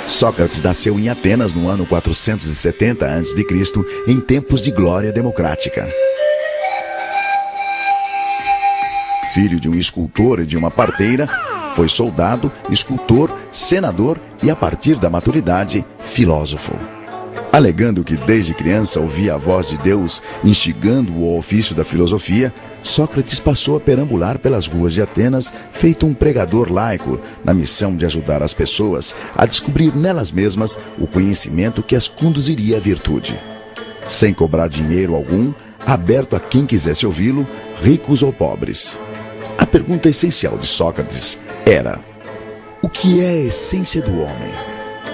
Sócrates nasceu em Atenas no ano 470 a.C., em tempos de glória democrática. Filho de um escultor e de uma parteira, foi soldado, escultor, senador e, a partir da maturidade, filósofo. Alegando que desde criança ouvia a voz de Deus instigando-o ao ofício da filosofia, Sócrates passou a perambular pelas ruas de Atenas, feito um pregador laico, na missão de ajudar as pessoas a descobrir nelas mesmas o conhecimento que as conduziria à virtude. Sem cobrar dinheiro algum, aberto a quem quisesse ouvi-lo, ricos ou pobres. A pergunta essencial de Sócrates era: o que é a essência do homem?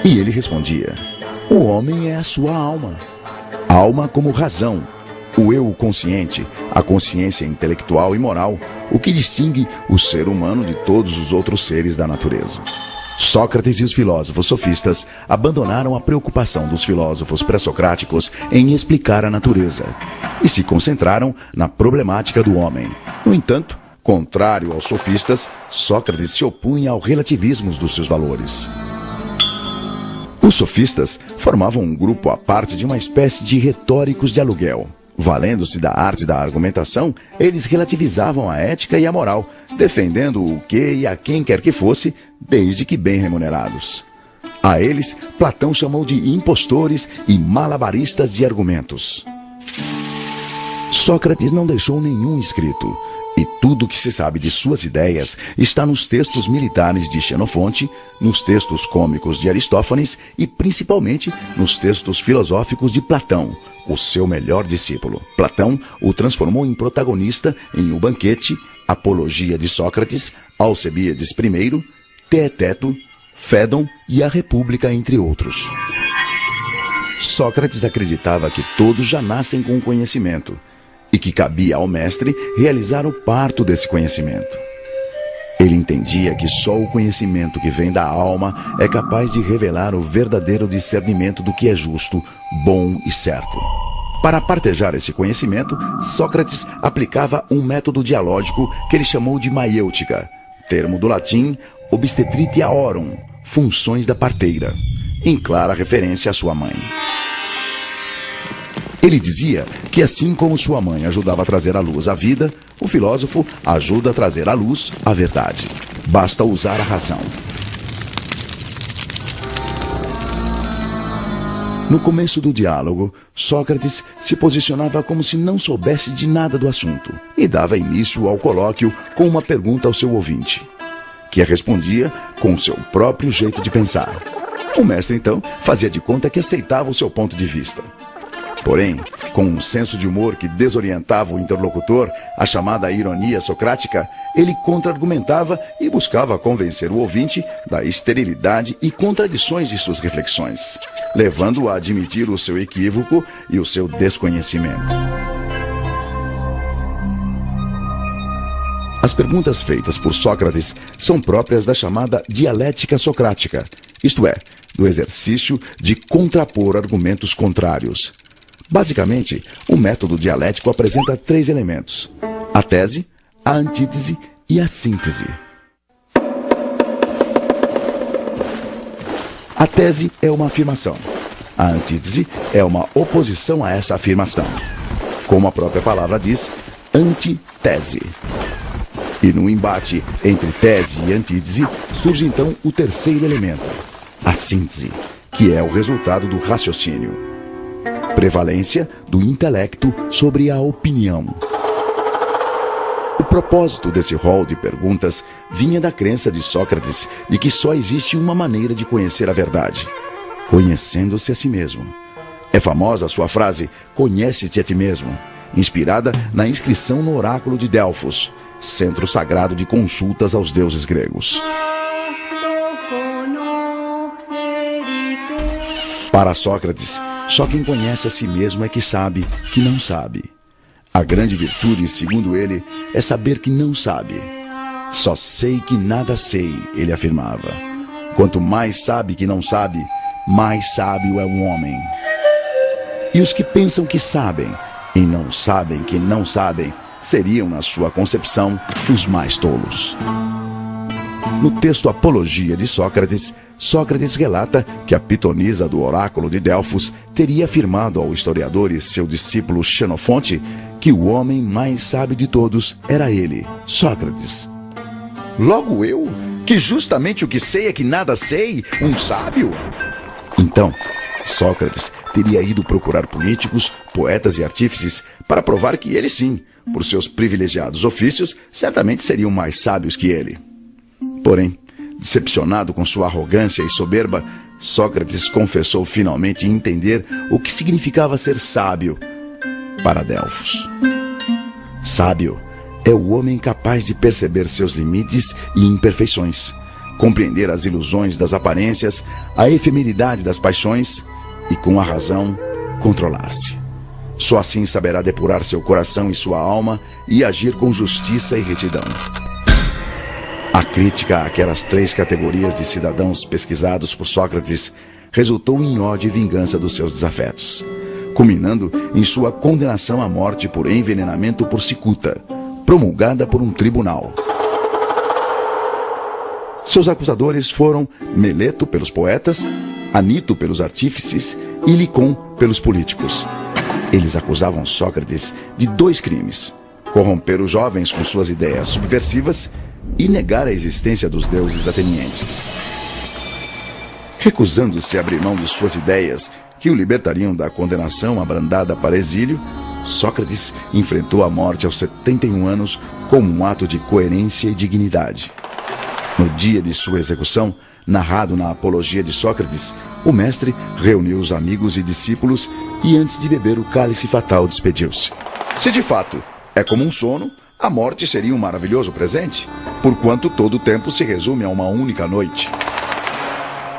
E ele respondia: o homem é a sua alma. Alma como razão, o eu consciente, a consciência intelectual e moral, o que distingue o ser humano de todos os outros seres da natureza. Sócrates e os filósofos sofistas abandonaram a preocupação dos filósofos pré-socráticos em explicar a natureza e se concentraram na problemática do homem. No entanto, contrário aos sofistas, Sócrates se opunha ao relativismo dos seus valores. Os sofistas formavam um grupo à parte de uma espécie de retóricos de aluguel. Valendo-se da arte da argumentação, eles relativizavam a ética e a moral, defendendo o que e a quem quer que fosse, desde que bem remunerados. A eles, Platão chamou de impostores e malabaristas de argumentos. Sócrates não deixou nenhum escrito, e tudo o que se sabe de suas ideias está nos textos militares de Xenofonte, nos textos cômicos de Aristófanes e principalmente nos textos filosóficos de Platão, o seu melhor discípulo. Platão o transformou em protagonista em O Banquete, Apologia de Sócrates, Alcebíades I, Teeteto, Fédon e A República, entre outros. Sócrates acreditava que todos já nascem com conhecimento e que cabia ao mestre realizar o parto desse conhecimento. Ele entendia que só o conhecimento que vem da alma é capaz de revelar o verdadeiro discernimento do que é justo, bom e certo. Para partejar esse conhecimento, Sócrates aplicava um método dialógico que ele chamou de maiêutica, termo do latim obstetritiaorum, funções da parteira, em clara referência à sua mãe. Ele dizia que assim como sua mãe ajudava a trazer à luz a vida, o filósofo ajuda a trazer à luz a verdade. Basta usar a razão. No começo do diálogo, Sócrates se posicionava como se não soubesse de nada do assunto e dava início ao colóquio com uma pergunta ao seu ouvinte, que a respondia com seu próprio jeito de pensar. O mestre, então, fazia de conta que aceitava o seu ponto de vista. Porém, com um senso de humor que desorientava o interlocutor, a chamada ironia socrática, ele contra-argumentava e buscava convencer o ouvinte da esterilidade e contradições de suas reflexões, levando-o a admitir o seu equívoco e o seu desconhecimento. As perguntas feitas por Sócrates são próprias da chamada dialética socrática, isto é, do exercício de contrapor argumentos contrários. Basicamente, o método dialético apresenta 3 elementos: a tese, a antítese e a síntese. A tese é uma afirmação. A antítese é uma oposição a essa afirmação. Como a própria palavra diz, antitese. E no embate entre tese e antítese, surge então o terceiro elemento, a síntese, que é o resultado do raciocínio. Prevalência do intelecto sobre a opinião. O propósito desse rol de perguntas vinha da crença de Sócrates de que só existe uma maneira de conhecer a verdade: conhecendo-se a si mesmo. É famosa a sua frase, conhece-te a ti mesmo, inspirada na inscrição no oráculo de Delfos, centro sagrado de consultas aos deuses gregos. Para Sócrates, só quem conhece a si mesmo é que sabe que não sabe. A grande virtude, segundo ele, é saber que não sabe. Só sei que nada sei, ele afirmava. Quanto mais sabe que não sabe, mais sábio é um homem. E os que pensam que sabem e não sabem que não sabem, seriam, na sua concepção, os mais tolos. No texto Apologia de Sócrates, Sócrates relata que a pitonisa do oráculo de Delfos teria afirmado ao historiador e seu discípulo Xenofonte que o homem mais sábio de todos era ele, Sócrates. Logo eu, que justamente o que sei é que nada sei, um sábio? Então, Sócrates teria ido procurar políticos, poetas e artífices para provar que ele sim, por seus privilegiados ofícios, certamente seriam mais sábios que ele. Porém, decepcionado com sua arrogância e soberba, Sócrates confessou finalmente entender o que significava ser sábio para Delfos. Sábio é o homem capaz de perceber seus limites e imperfeições, compreender as ilusões das aparências, a efemeridade das paixões e, com a razão, controlar-se. Só assim saberá depurar seu coração e sua alma e agir com justiça e retidão. A crítica àquelas 3 categorias de cidadãos pesquisados por Sócrates resultou em ódio e vingança dos seus desafetos, culminando em sua condenação à morte por envenenamento por cicuta, promulgada por um tribunal. Seus acusadores foram Meleto pelos poetas, Anito pelos artífices e Licon pelos políticos. Eles acusavam Sócrates de 2 crimes: corromper os jovens com suas ideias subversivas e negar a existência dos deuses atenienses. Recusando-se a abrir mão de suas ideias, que o libertariam da condenação abrandada para exílio, Sócrates enfrentou a morte aos 71 anos como um ato de coerência e dignidade. No dia de sua execução, narrado na Apologia de Sócrates, o mestre reuniu os amigos e discípulos e, antes de beber o cálice fatal, despediu-se. Se de fato é como um sono, a morte seria um maravilhoso presente, porquanto todo o tempo se resume a uma única noite.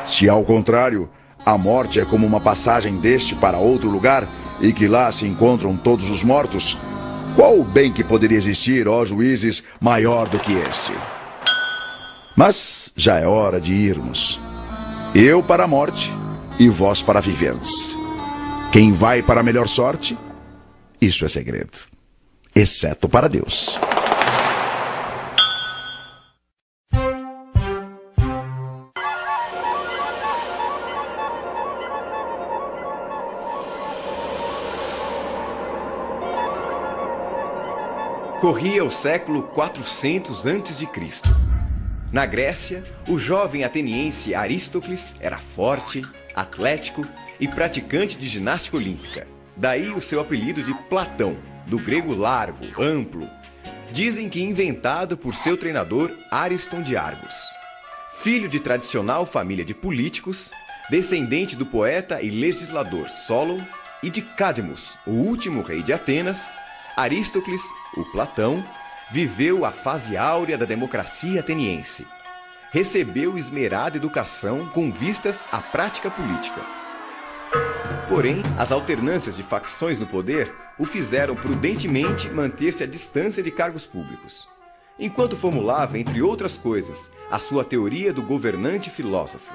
Se, ao contrário, a morte é como uma passagem deste para outro lugar e que lá se encontram todos os mortos, qual o bem que poderia existir, ó juízes, maior do que este? Mas já é hora de irmos. Eu para a morte e vós para viverdes. Quem vai para a melhor sorte? Isso é segredo, exceto para Deus. Corria o século 400 a.C. Na Grécia, o jovem ateniense Aristócles era forte, atlético e praticante de ginástica olímpica. Daí o seu apelido de Platão, do grego largo, amplo. Dizem que inventado por seu treinador Ariston de Argos. Filho de tradicional família de políticos, descendente do poeta e legislador Solon e de Cadmus, o último rei de Atenas, Aristócles, o Platão, viveu a fase áurea da democracia ateniense. Recebeu esmerada educação com vistas à prática política. Porém, as alternâncias de facções no poder o fizeram prudentemente manter-se à distância de cargos públicos, enquanto formulava, entre outras coisas, a sua teoria do governante filósofo.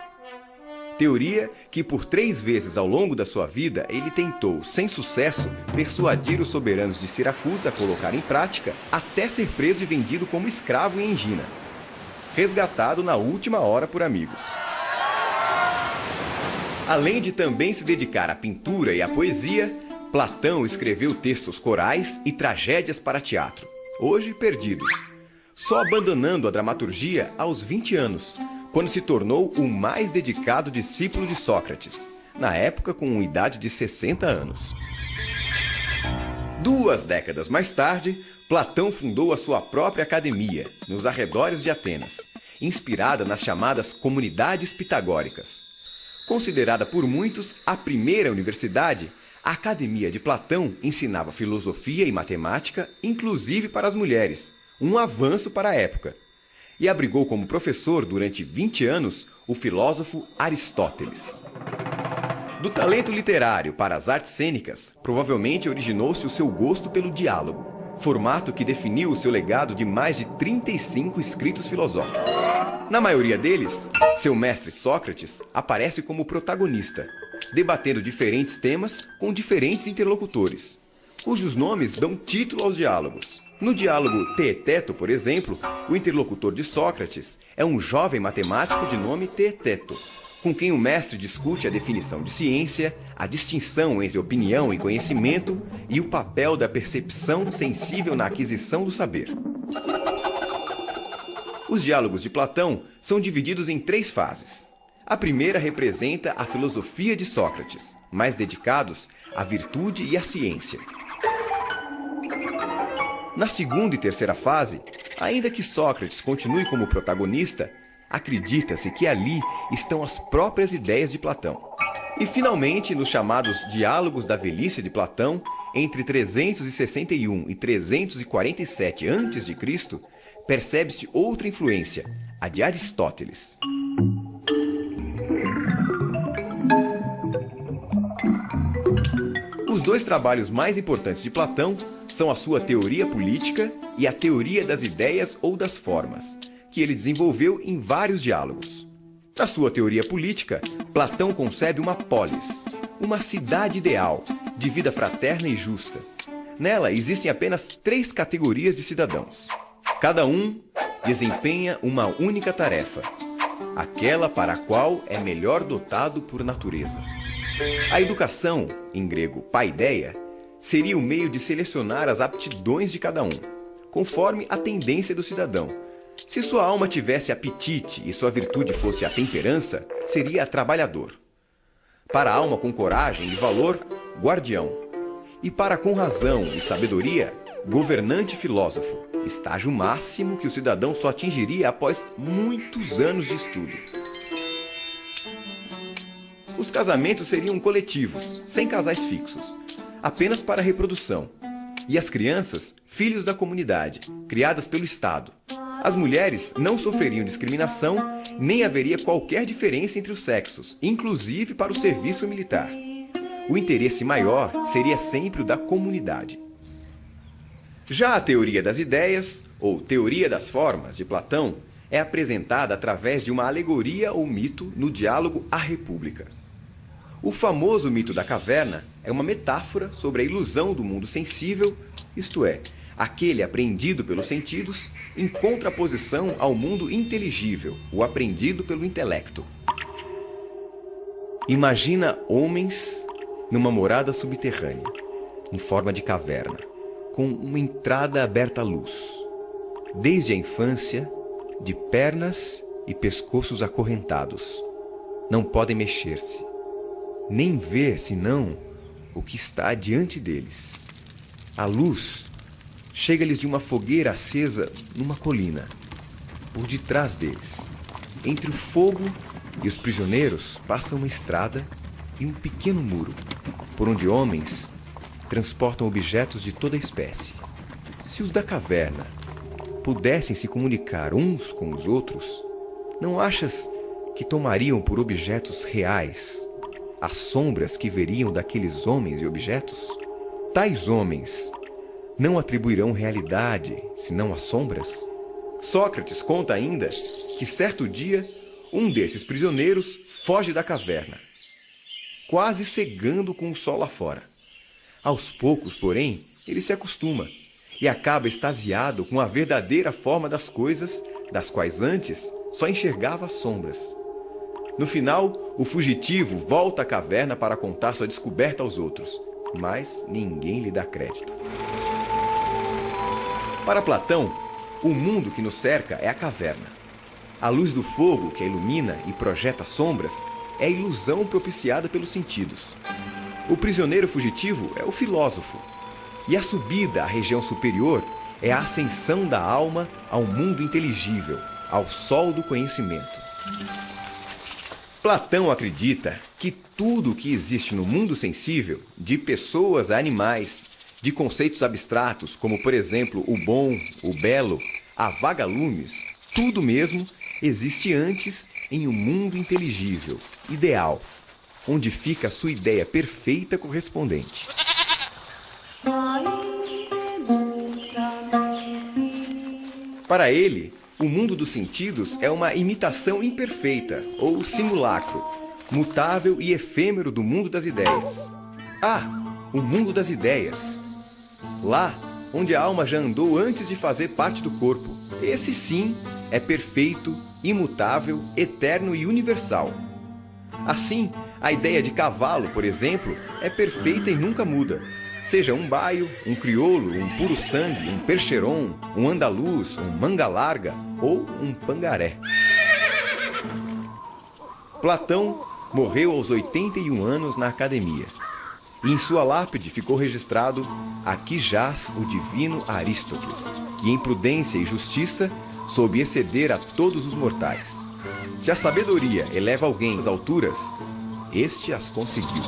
Teoria que por 3 vezes ao longo da sua vida ele tentou, sem sucesso, persuadir os soberanos de Siracusa a colocar em prática, até ser preso e vendido como escravo em Engina, resgatado na última hora por amigos. Além de também se dedicar à pintura e à poesia, Platão escreveu textos corais e tragédias para teatro, hoje perdidos, só abandonando a dramaturgia aos 20 anos, quando se tornou o mais dedicado discípulo de Sócrates, na época com idade de 60 anos. 2 décadas mais tarde, Platão fundou a sua própria academia, nos arredores de Atenas, inspirada nas chamadas comunidades pitagóricas. Considerada por muitos a primeira universidade, a Academia de Platão ensinava filosofia e matemática, inclusive para as mulheres, um avanço para a época. E abrigou como professor durante 20 anos o filósofo Aristóteles. Do talento literário para as artes cênicas, provavelmente originou-se o seu gosto pelo diálogo, formato que definiu o seu legado de mais de 35 escritos filosóficos. Na maioria deles, seu mestre Sócrates aparece como protagonista, debatendo diferentes temas com diferentes interlocutores, cujos nomes dão título aos diálogos. No diálogo Teeteto, por exemplo, o interlocutor de Sócrates é um jovem matemático de nome Teeteto, com quem o mestre discute a definição de ciência, a distinção entre opinião e conhecimento e o papel da percepção sensível na aquisição do saber. Os diálogos de Platão são divididos em 3 fases. A primeira representa a filosofia de Sócrates, mais dedicados à virtude e à ciência. Na segunda e terceira fase, ainda que Sócrates continue como protagonista, acredita-se que ali estão as próprias ideias de Platão. E finalmente, nos chamados Diálogos da Velhice de Platão, entre 361 e 347 a.C., percebe-se outra influência, a de Aristóteles. Os 2 trabalhos mais importantes de Platão são a sua teoria política e a teoria das ideias ou das formas, que ele desenvolveu em vários diálogos. Na sua teoria política, Platão concebe uma polis, uma cidade ideal, de vida fraterna e justa. Nela existem apenas 3 categorias de cidadãos. Cada um desempenha uma única tarefa, aquela para a qual é melhor dotado por natureza. A educação, em grego paideia, seria o meio de selecionar as aptidões de cada um, conforme a tendência do cidadão. Se sua alma tivesse apetite e sua virtude fosse a temperança, seria trabalhador. Para a alma com coragem e valor, guardião. E para com razão e sabedoria, governante filósofo, estágio máximo que o cidadão só atingiria após muitos anos de estudo. Os casamentos seriam coletivos, sem casais fixos, apenas para reprodução. E as crianças, filhos da comunidade, criadas pelo Estado. As mulheres não sofreriam discriminação, nem haveria qualquer diferença entre os sexos, inclusive para o serviço militar. O interesse maior seria sempre o da comunidade. Já a teoria das ideias, ou teoria das formas, de Platão, é apresentada através de uma alegoria ou mito no diálogo A República. O famoso mito da caverna é uma metáfora sobre a ilusão do mundo sensível, isto é, aquele apreendido pelos sentidos, em contraposição ao mundo inteligível, o aprendido pelo intelecto. Imagina homens numa morada subterrânea, em forma de caverna, com uma entrada aberta à luz. Desde a infância, de pernas e pescoços acorrentados. Não podem mexer-se, nem ver senão o que está diante deles. A luz chega-lhes de uma fogueira acesa numa colina, por detrás deles. Entre o fogo e os prisioneiros passa uma estrada e um pequeno muro, por onde homens transportam objetos de toda espécie. Se os da caverna pudessem se comunicar uns com os outros, não achas que tomariam por objetos reais as sombras que veriam daqueles homens e objetos? Tais homens não atribuirão realidade, senão as sombras? Sócrates conta ainda que certo dia um desses prisioneiros foge da caverna, quase cegando com o sol lá fora. Aos poucos, porém, ele se acostuma e acaba extasiado com a verdadeira forma das coisas, das quais antes só enxergava as sombras. No final, o fugitivo volta à caverna para contar sua descoberta aos outros, mas ninguém lhe dá crédito. Para Platão, o mundo que nos cerca é a caverna. A luz do fogo que a ilumina e projeta sombras é a ilusão propiciada pelos sentidos. O prisioneiro fugitivo é o filósofo. E a subida à região superior é a ascensão da alma ao mundo inteligível, ao sol do conhecimento. Platão acredita que tudo o que existe no mundo sensível, de pessoas a animais, de conceitos abstratos, como por exemplo o bom, o belo, a vagalumes, tudo mesmo existe antes em um mundo inteligível, ideal, onde fica a sua ideia perfeita correspondente. Para ele, o mundo dos sentidos é uma imitação imperfeita, ou simulacro, mutável e efêmero do mundo das ideias. Ah, o mundo das ideias! Lá, onde a alma já andou antes de fazer parte do corpo. Esse sim é perfeito, imutável, eterno e universal. Assim, a ideia de cavalo, por exemplo, é perfeita e nunca muda. Seja um baio, um crioulo, um puro sangue, um percheron, um andaluz, um manga larga ou um pangaré. Platão morreu aos 81 anos na academia. E em sua lápide ficou registrado: aqui jaz o divino Aristóteles, que em prudência e justiça soube exceder a todos os mortais. Se a sabedoria eleva alguém às alturas, este as conseguiu.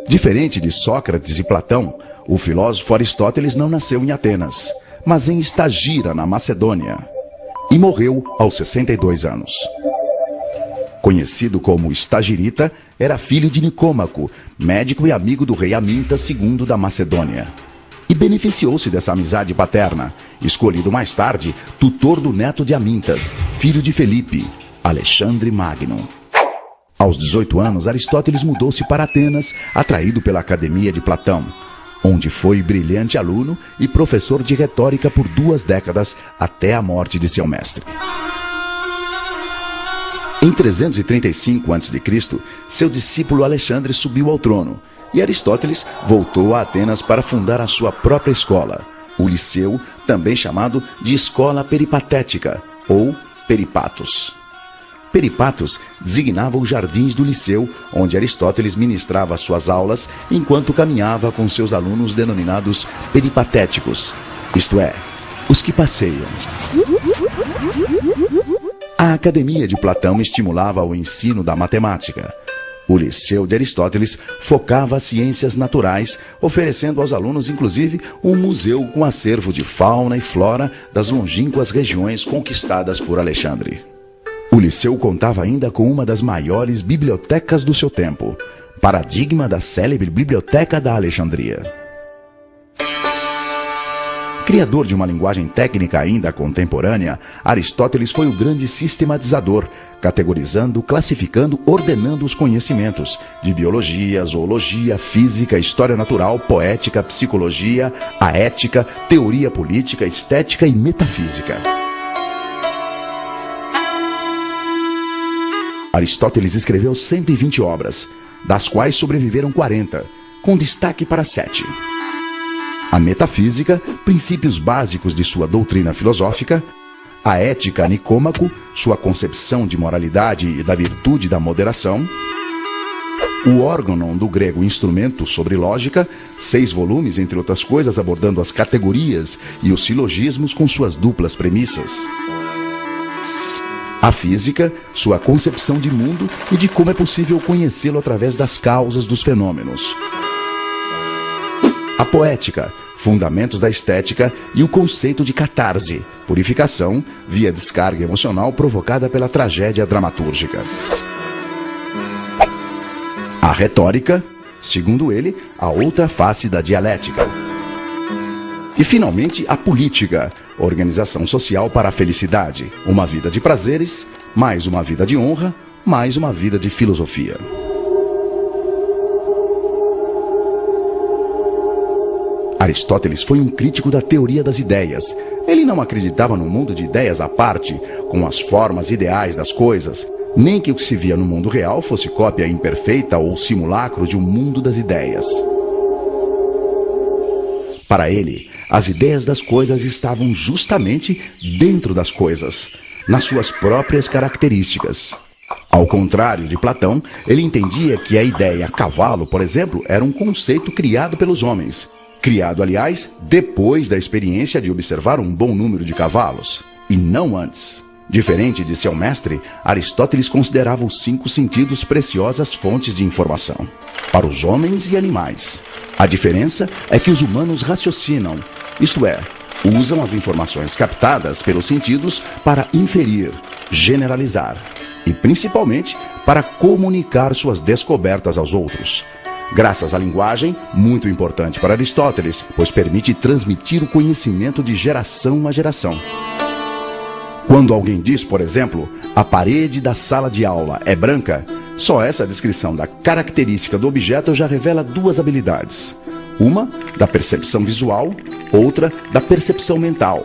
Diferente de Sócrates e Platão, o filósofo Aristóteles não nasceu em Atenas, mas em Estagira, na Macedônia, e morreu aos 62 anos. Conhecido como Estagirita, era filho de Nicômaco, médico e amigo do rei Amintas II da Macedônia, e beneficiou-se dessa amizade paterna, escolhido mais tarde tutor do neto de Amintas, filho de Felipe, Alexandre Magno. Aos 18 anos, Aristóteles mudou-se para Atenas, atraído pela Academia de Platão, onde foi brilhante aluno e professor de retórica por 2 décadas até a morte de seu mestre. Em 335 a.C., seu discípulo Alexandre subiu ao trono e Aristóteles voltou a Atenas para fundar a sua própria escola, o Liceu, também chamado de Escola Peripatética ou Peripatos. Peripatos designava os jardins do Liceu, onde Aristóteles ministrava suas aulas enquanto caminhava com seus alunos denominados peripatéticos, isto é, os que passeiam. A Academia de Platão estimulava o ensino da matemática. O Liceu de Aristóteles focava as ciências naturais, oferecendo aos alunos, inclusive, um museu com acervo de fauna e flora das longínquas regiões conquistadas por Alexandre. O Liceu contava ainda com uma das maiores bibliotecas do seu tempo, paradigma da célebre Biblioteca da Alexandria. Criador de uma linguagem técnica ainda contemporânea, Aristóteles foi o grande sistematizador, categorizando, classificando, ordenando os conhecimentos de biologia, zoologia, física, história natural, poética, psicologia, a ética, teoria política, estética e metafísica. Aristóteles escreveu 120 obras, das quais sobreviveram 40, com destaque para 7. A metafísica, princípios básicos de sua doutrina filosófica; a ética, Nicômaco, sua concepção de moralidade e da virtude da moderação; o órganon, do grego instrumento, sobre lógica, 6 volumes, entre outras coisas, abordando as categorias e os silogismos com suas duplas premissas; a física, sua concepção de mundo e de como é possível conhecê-lo através das causas dos fenômenos; a poética, fundamentos da estética e o conceito de catarse, purificação via descarga emocional provocada pela tragédia dramatúrgica; a retórica, segundo ele, a outra face da dialética; e, finalmente, a política, organização social para a felicidade, uma vida de prazeres, mais uma vida de honra, mais uma vida de filosofia. Aristóteles foi um crítico da teoria das ideias. Ele não acreditava no mundo de ideias à parte, com as formas ideais das coisas, nem que o que se via no mundo real fosse cópia imperfeita ou simulacro de um mundo das ideias. Para ele, as ideias das coisas estavam justamente dentro das coisas, nas suas próprias características. Ao contrário de Platão, ele entendia que a ideia cavalo, por exemplo, era um conceito criado pelos homens. Criado, aliás, depois da experiência de observar um bom número de cavalos, e não antes. Diferente de seu mestre, Aristóteles considerava os 5 sentidos preciosas fontes de informação para os homens e animais. A diferença é que os humanos raciocinam, isto é, usam as informações captadas pelos sentidos para inferir, generalizar e, principalmente, para comunicar suas descobertas aos outros. Graças à linguagem, muito importante para Aristóteles, pois permite transmitir o conhecimento de geração a geração. Quando alguém diz, por exemplo, a parede da sala de aula é branca, só essa descrição da característica do objeto já revela 2 habilidades. Uma, da percepção visual, outra, da percepção mental.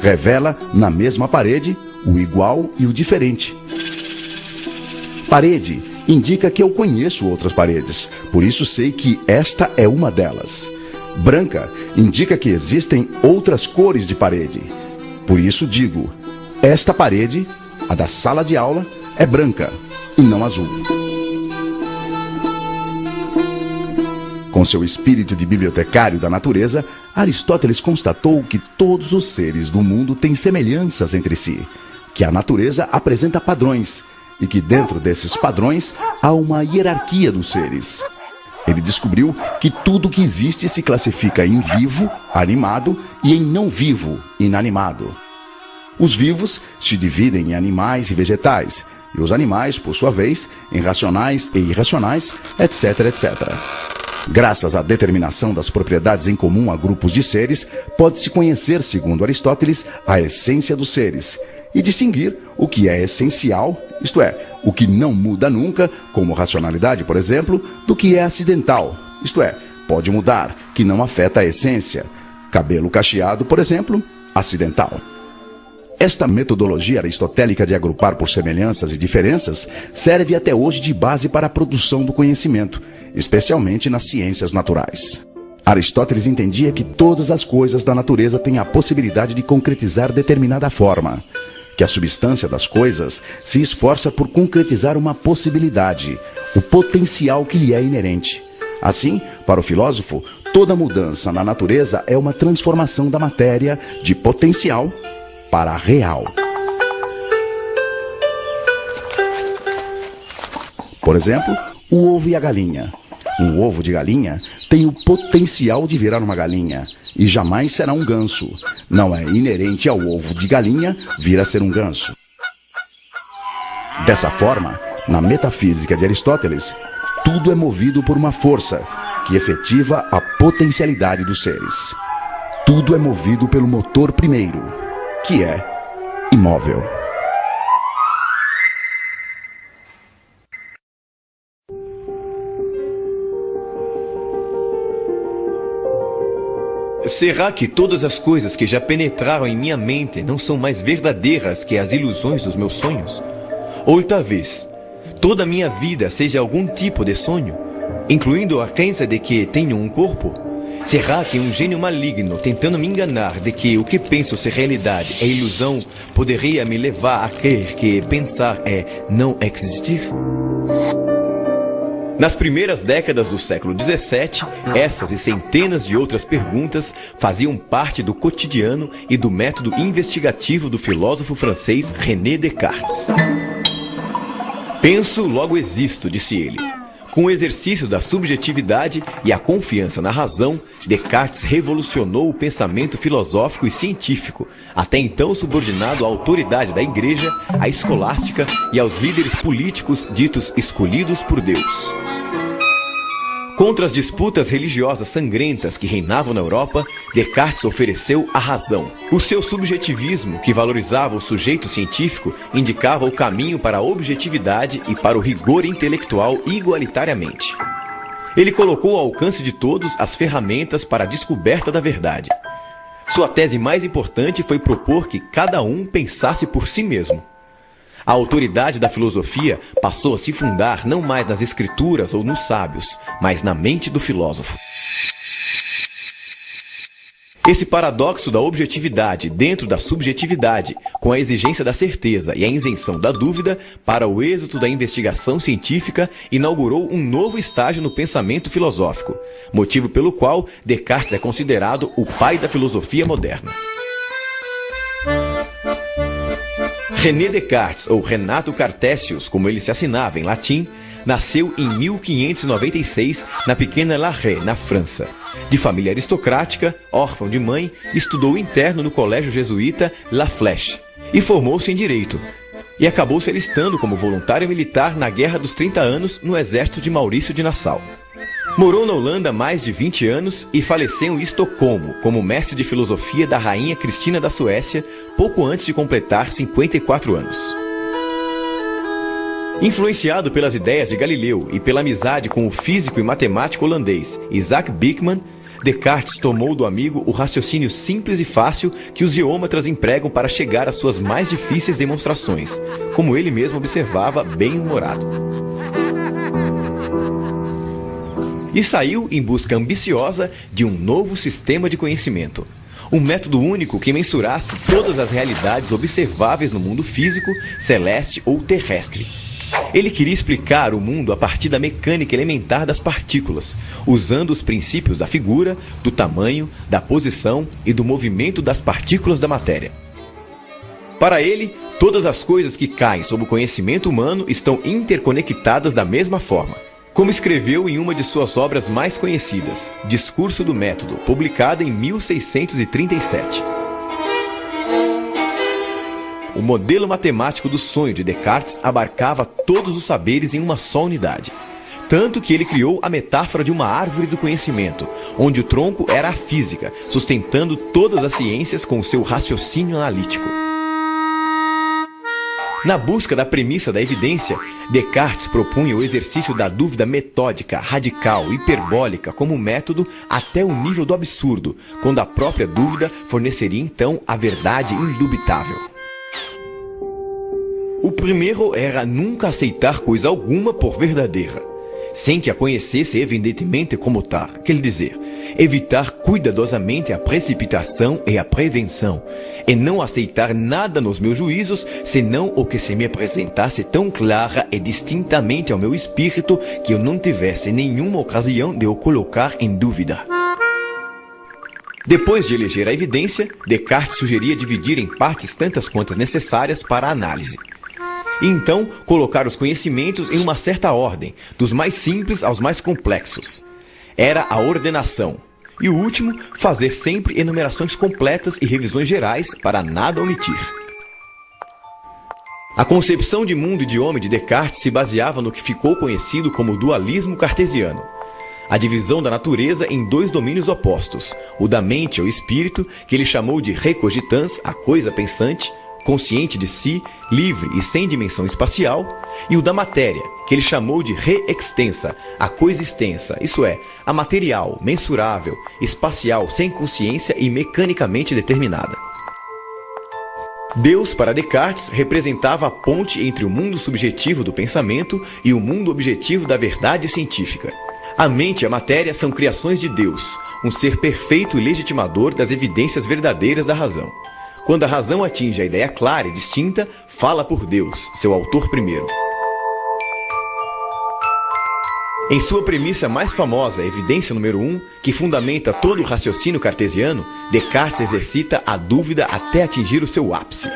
Revela, na mesma parede, o igual e o diferente. Parede indica que eu conheço outras paredes, por isso sei que esta é uma delas. Branca indica que existem outras cores de parede, por isso digo: esta parede, a da sala de aula, é branca e não azul. Com seu espírito de bibliotecário da natureza, Aristóteles constatou que todos os seres do mundo têm semelhanças entre si, que a natureza apresenta padrões e que dentro desses padrões há uma hierarquia dos seres. Ele descobriu que tudo que existe se classifica em vivo, animado, e em não vivo, inanimado. Os vivos se dividem em animais e vegetais, e os animais, por sua vez, em racionais e irracionais, etc, etc. Graças à determinação das propriedades em comum a grupos de seres, pode-se conhecer, segundo Aristóteles, a essência dos seres, e distinguir o que é essencial, isto é, o que não muda nunca, como racionalidade, por exemplo, do que é acidental, isto é, pode mudar, que não afeta a essência. Cabelo cacheado, por exemplo, acidental. Esta metodologia aristotélica de agrupar por semelhanças e diferenças serve até hoje de base para a produção do conhecimento, especialmente nas ciências naturais. Aristóteles entendia que todas as coisas da natureza têm a possibilidade de concretizar determinada forma, que a substância das coisas se esforça por concretizar uma possibilidade, o potencial que lhe é inerente. Assim, para o filósofo, toda mudança na natureza é uma transformação da matéria de potencial para real. Por exemplo, o ovo e a galinha. Um ovo de galinha tem o potencial de virar uma galinha e jamais será um ganso. Não é inerente ao ovo de galinha vir a ser um ganso. Dessa forma, na metafísica de Aristóteles, tudo é movido por uma força que efetiva a potencialidade dos seres. Tudo é movido pelo motor primeiro, que é imóvel. Será que todas as coisas que já penetraram em minha mente não são mais verdadeiras que as ilusões dos meus sonhos? Ou talvez toda a minha vida seja algum tipo de sonho, incluindo a crença de que tenho um corpo? Será que um gênio maligno tentando me enganar de que o que penso ser realidade é ilusão poderia me levar a crer que pensar é não existir? Nas primeiras décadas do século XVII, essas e centenas de outras perguntas faziam parte do cotidiano e do método investigativo do filósofo francês René Descartes. Penso, logo existo, disse ele. Com o exercício da subjetividade e a confiança na razão, Descartes revolucionou o pensamento filosófico e científico, até então subordinado à autoridade da Igreja, à escolástica e aos líderes políticos ditos escolhidos por Deus. Contra as disputas religiosas sangrentas que reinavam na Europa, Descartes ofereceu a razão. O seu subjetivismo, que valorizava o sujeito científico, indicava o caminho para a objetividade e para o rigor intelectual igualitariamente. Ele colocou ao alcance de todos as ferramentas para a descoberta da verdade. Sua tese mais importante foi propor que cada um pensasse por si mesmo. A autoridade da filosofia passou a se fundar não mais nas escrituras ou nos sábios, mas na mente do filósofo. Esse paradoxo da objetividade dentro da subjetividade, com a exigência da certeza e a isenção da dúvida, para o êxito da investigação científica, inaugurou um novo estágio no pensamento filosófico, motivo pelo qual Descartes é considerado o pai da filosofia moderna. René Descartes, ou Renato Cartesius, como ele se assinava em latim, nasceu em 1596 na pequena La Haye, na França. De família aristocrática, órfão de mãe, estudou interno no colégio jesuíta La Flèche e formou-se em Direito. E acabou se alistando como voluntário militar na Guerra dos 30 Anos no exército de Maurício de Nassau. Morou na Holanda mais de 20 anos e faleceu em Estocolmo como mestre de filosofia da rainha Cristina da Suécia, pouco antes de completar 54 anos. Influenciado pelas ideias de Galileu e pela amizade com o físico e matemático holandês Isaac Bikman, Descartes tomou do amigo o raciocínio simples e fácil que os geômetras empregam para chegar às suas mais difíceis demonstrações, como ele mesmo observava, bem-humorado. E saiu em busca ambiciosa de um novo sistema de conhecimento. Um método único que mensurasse todas as realidades observáveis no mundo físico, celeste ou terrestre. Ele queria explicar o mundo a partir da mecânica elementar das partículas, usando os princípios da figura, do tamanho, da posição e do movimento das partículas da matéria. Para ele, todas as coisas que caem sob o conhecimento humano estão interconectadas da mesma forma, como escreveu em uma de suas obras mais conhecidas, Discurso do Método, publicada em 1637. O modelo matemático do sonho de Descartes abarcava todos os saberes em uma só unidade. Tanto que ele criou a metáfora de uma árvore do conhecimento, onde o tronco era a física, sustentando todas as ciências com o seu raciocínio analítico. Na busca da premissa da evidência, Descartes propunha o exercício da dúvida metódica, radical, hiperbólica como método até o nível do absurdo, quando a própria dúvida forneceria então a verdade indubitável. O primeiro era nunca aceitar coisa alguma por verdadeira, sem que a conhecesse evidentemente como tal, quer dizer, evitar cuidadosamente a precipitação e a prevenção, e não aceitar nada nos meus juízos, senão o que se me apresentasse tão clara e distintamente ao meu espírito que eu não tivesse nenhuma ocasião de o colocar em dúvida. Depois de eleger a evidência, Descartes sugeria dividir em partes tantas quantas necessárias para a análise. E então colocar os conhecimentos em uma certa ordem, dos mais simples aos mais complexos. Era a ordenação. E o último, fazer sempre enumerações completas e revisões gerais para nada omitir. A concepção de mundo e de homem de Descartes se baseava no que ficou conhecido como dualismo cartesiano. A divisão da natureza em dois domínios opostos, o da mente ou espírito, que ele chamou de recogitans, a coisa pensante, consciente de si, livre e sem dimensão espacial, e o da matéria, que ele chamou de re-extensa, a coisa extensa, isso é, a material, mensurável, espacial, sem consciência e mecanicamente determinada. Deus, para Descartes, representava a ponte entre o mundo subjetivo do pensamento e o mundo objetivo da verdade científica. A mente e a matéria são criações de Deus, um ser perfeito e legitimador das evidências verdadeiras da razão. Quando a razão atinge a ideia clara e distinta, fala por Deus, seu autor primeiro. Em sua premissa mais famosa, evidência número 1, que fundamenta todo o raciocínio cartesiano, Descartes exercita a dúvida até atingir o seu ápice.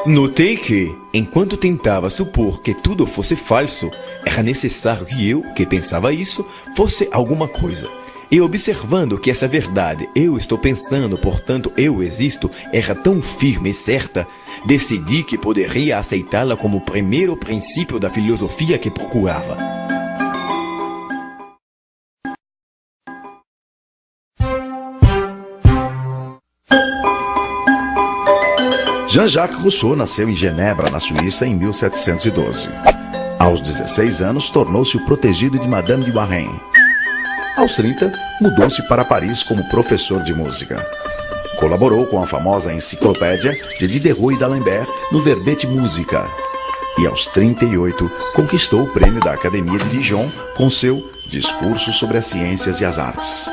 Notei que, enquanto tentava supor que tudo fosse falso, era necessário que eu, que pensava isso, fosse alguma coisa. E observando que essa verdade, eu estou pensando, portanto eu existo, era tão firme e certa, decidi que poderia aceitá-la como o primeiro princípio da filosofia que procurava. Jean-Jacques Rousseau nasceu em Genebra, na Suíça, em 1712. Aos 16 anos, tornou-se o protegido de Madame de Warren. Aos 30, mudou-se para Paris como professor de música. Colaborou com a famosa enciclopédia de Diderot e d'Alembert no Verbete Musica. E aos 38, conquistou o prêmio da Academia de Dijon com seu Discurso sobre as Ciências e as Artes.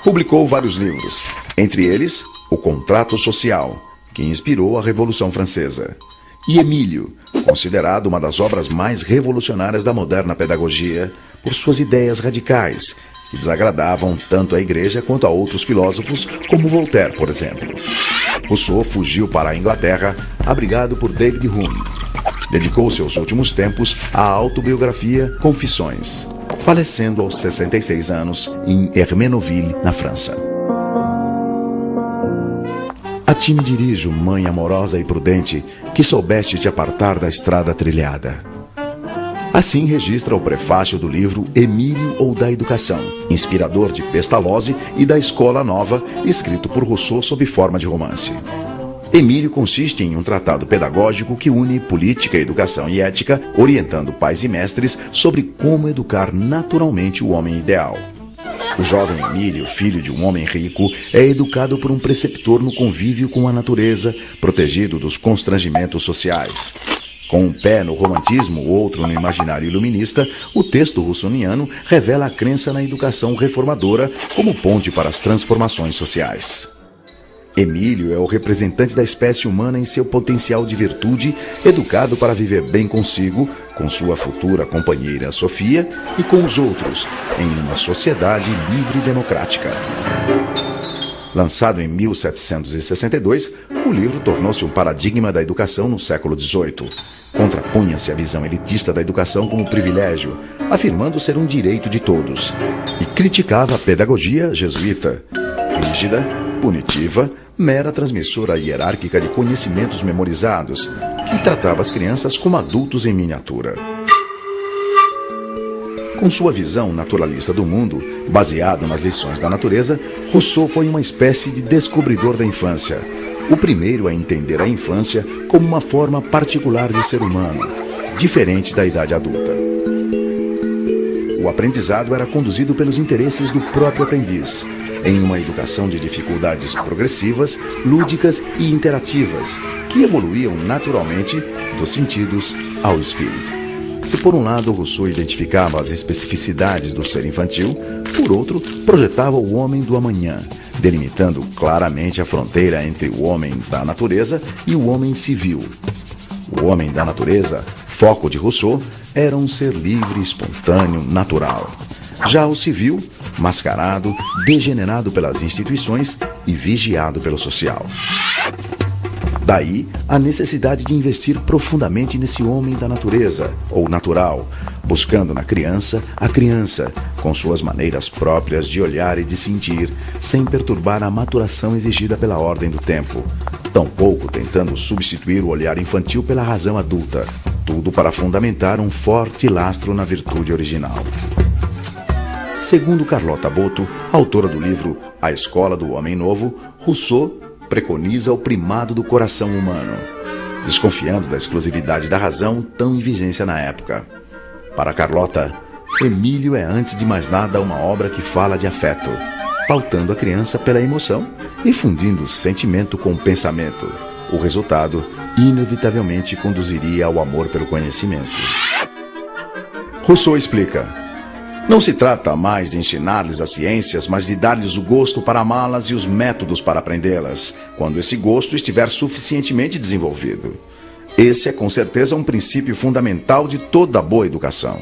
Publicou vários livros, entre eles O Contrato Social, que inspirou a Revolução Francesa, e Emílio, considerado uma das obras mais revolucionárias da moderna pedagogia por suas ideias radicais, que desagradavam tanto à Igreja quanto a outros filósofos, como Voltaire, por exemplo. Rousseau fugiu para a Inglaterra, abrigado por David Hume. Dedicou seus últimos tempos à autobiografia Confissões, falecendo aos 66 anos em Hermenonville, na França. A ti me dirijo, mãe amorosa e prudente, que soubeste te apartar da estrada trilhada. Assim registra o prefácio do livro Emílio ou da Educação, inspirador de Pestalozzi e da Escola Nova, escrito por Rousseau sob forma de romance. Emílio consiste em um tratado pedagógico que une política, educação e ética, orientando pais e mestres sobre como educar naturalmente o homem ideal. O jovem Emílio, filho de um homem rico, é educado por um preceptor no convívio com a natureza, protegido dos constrangimentos sociais. Com um pé no romantismo, outro no imaginário iluminista, o texto russoniano revela a crença na educação reformadora como ponte para as transformações sociais. Emílio é o representante da espécie humana em seu potencial de virtude, educado para viver bem consigo, com sua futura companheira Sofia e com os outros, em uma sociedade livre e democrática. Lançado em 1762, o livro tornou-se um paradigma da educação no século XVIII. Contrapunha-se à visão elitista da educação como privilégio, afirmando ser um direito de todos, e criticava a pedagogia jesuíta, rígida, punitiva, mera transmissora hierárquica de conhecimentos memorizados, que tratava as crianças como adultos em miniatura. Com sua visão naturalista do mundo, baseado nas lições da natureza, Rousseau foi uma espécie de descobridor da infância, o primeiro a entender a infância como uma forma particular de ser humano, diferente da idade adulta. O aprendizado era conduzido pelos interesses do próprio aprendiz, em uma educação de dificuldades progressivas, lúdicas e interativas, que evoluíam naturalmente dos sentidos ao espírito. Se por um lado Rousseau identificava as especificidades do ser infantil, por outro projetava o homem do amanhã, delimitando claramente a fronteira entre o homem da natureza e o homem civil. O homem da natureza, foco de Rousseau, era um ser livre, espontâneo, natural. Já o civil, mascarado, degenerado pelas instituições e vigiado pelo social. Daí a necessidade de investir profundamente nesse homem da natureza, ou natural, buscando na criança a criança, com suas maneiras próprias de olhar e de sentir, sem perturbar a maturação exigida pela ordem do tempo, tampouco tentando substituir o olhar infantil pela razão adulta, tudo para fundamentar um forte lastro na virtude original. Segundo Carlota Boto, autora do livro A Escola do Homem Novo, Rousseau preconiza o primado do coração humano, desconfiando da exclusividade da razão tão em vigência na época. Para Carlota, Emílio é antes de mais nada uma obra que fala de afeto, pautando a criança pela emoção e fundindo sentimento com pensamento. O resultado, inevitavelmente, conduziria ao amor pelo conhecimento. Rousseau explica: não se trata mais de ensinar-lhes as ciências, mas de dar-lhes o gosto para amá-las e os métodos para aprendê-las, quando esse gosto estiver suficientemente desenvolvido. Esse é com certeza um princípio fundamental de toda boa educação.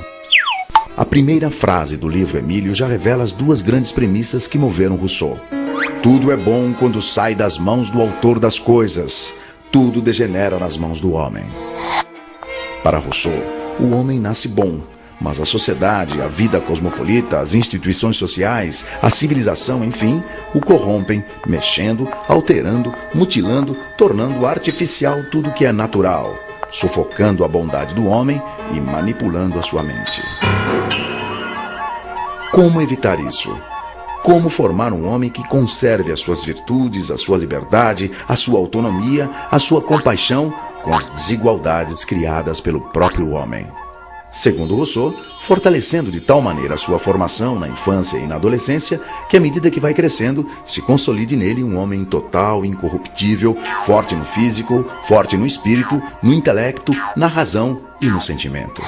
A primeira frase do livro Emílio já revela as duas grandes premissas que moveram Rousseau. Tudo é bom quando sai das mãos do autor das coisas. Tudo degenera nas mãos do homem. Para Rousseau, o homem nasce bom, mas a sociedade, a vida cosmopolita, as instituições sociais, a civilização, enfim, o corrompem, mexendo, alterando, mutilando, tornando artificial tudo que é natural, sufocando a bondade do homem e manipulando a sua mente. Como evitar isso? Como formar um homem que conserve as suas virtudes, a sua liberdade, a sua autonomia, a sua compaixão com as desigualdades criadas pelo próprio homem? Segundo Rousseau, fortalecendo de tal maneira a sua formação na infância e na adolescência, que à medida que vai crescendo, se consolide nele um homem total, incorruptível, forte no físico, forte no espírito, no intelecto, na razão e no sentimento.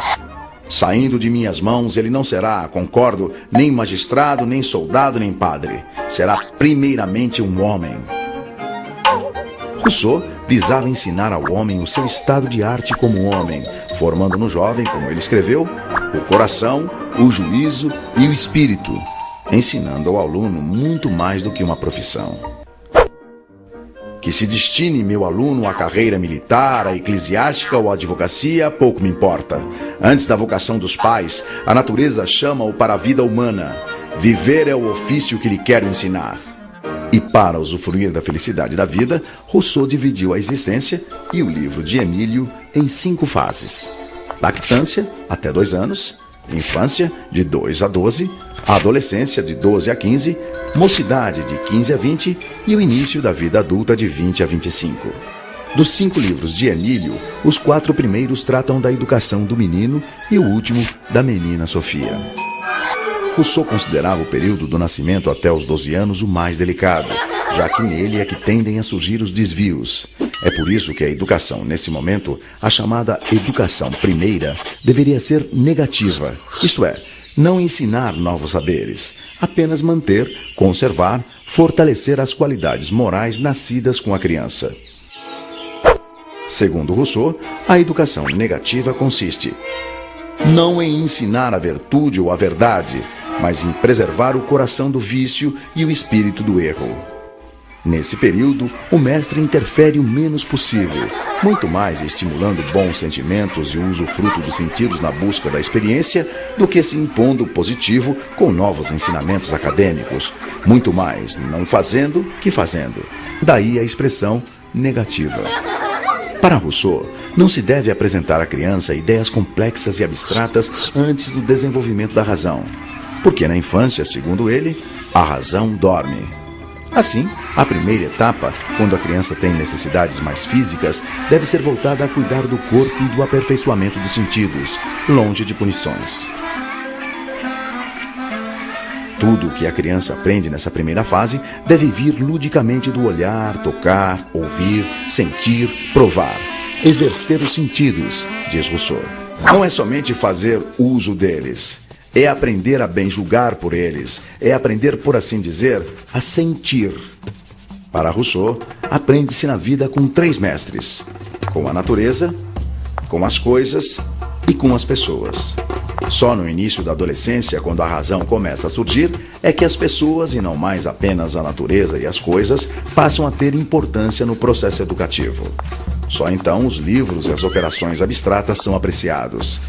Saindo de minhas mãos, ele não será, concordo, nem magistrado, nem soldado, nem padre. Será primeiramente um homem. Rousseau visava ensinar ao homem o seu estado de arte como homem, formando no jovem, como ele escreveu, o coração, o juízo e o espírito, ensinando ao aluno muito mais do que uma profissão. Que se destine meu aluno à carreira militar, à eclesiástica ou à advocacia, pouco me importa. Antes da vocação dos pais, a natureza chama-o para a vida humana. Viver é o ofício que lhe quero ensinar. E para usufruir da felicidade da vida, Rousseau dividiu a existência e o livro de Emílio em 5 fases. Lactância, até 2 anos. Infância, de 2 a 12. Adolescência, de 12 a 15. Mocidade, de 15 a 20. E o início da vida adulta, de 20 a 25. Dos 5 livros de Emílio, os 4 primeiros tratam da educação do menino e o último da menina Sofia. Rousseau considerava o período do nascimento até os 12 anos o mais delicado, já que nele é que tendem a surgir os desvios. É por isso que a educação, nesse momento, a chamada educação primeira, deveria ser negativa, isto é, não ensinar novos saberes, apenas manter, conservar, fortalecer as qualidades morais nascidas com a criança. Segundo Rousseau, a educação negativa consiste não em ensinar a virtude ou a verdade, mas em preservar o coração do vício e o espírito do erro. Nesse período, o mestre interfere o menos possível, muito mais estimulando bons sentimentos e o usufruto dos sentidos na busca da experiência do que se impondo o positivo com novos ensinamentos acadêmicos, muito mais não fazendo que fazendo. Daí a expressão negativa. Para Rousseau, não se deve apresentar à criança ideias complexas e abstratas antes do desenvolvimento da razão, porque na infância, segundo ele, a razão dorme. Assim, a primeira etapa, quando a criança tem necessidades mais físicas, deve ser voltada a cuidar do corpo e do aperfeiçoamento dos sentidos, longe de punições. Tudo o que a criança aprende nessa primeira fase deve vir ludicamente do olhar, tocar, ouvir, sentir, provar. Exercer os sentidos, diz Rousseau. Não é somente fazer uso deles. É aprender a bem julgar por eles. É aprender, por assim dizer, a sentir. Para Rousseau, aprende-se na vida com 3 mestres: com a natureza, com as coisas e com as pessoas. Só no início da adolescência, quando a razão começa a surgir, é que as pessoas, e não mais apenas a natureza e as coisas, passam a ter importância no processo educativo. Só então os livros e as operações abstratas são apreciados.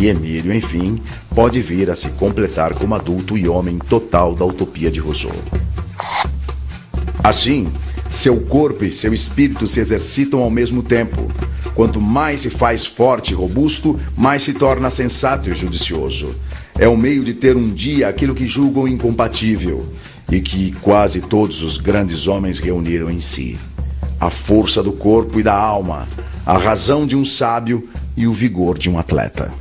E Emílio, enfim, pode vir a se completar como adulto e homem total da utopia de Rousseau. Assim, seu corpo e seu espírito se exercitam ao mesmo tempo. Quanto mais se faz forte e robusto, mais se torna sensato e judicioso. É o meio de ter um dia aquilo que julgam incompatível e que quase todos os grandes homens reuniram em si: a força do corpo e da alma, a razão de um sábio e o vigor de um atleta.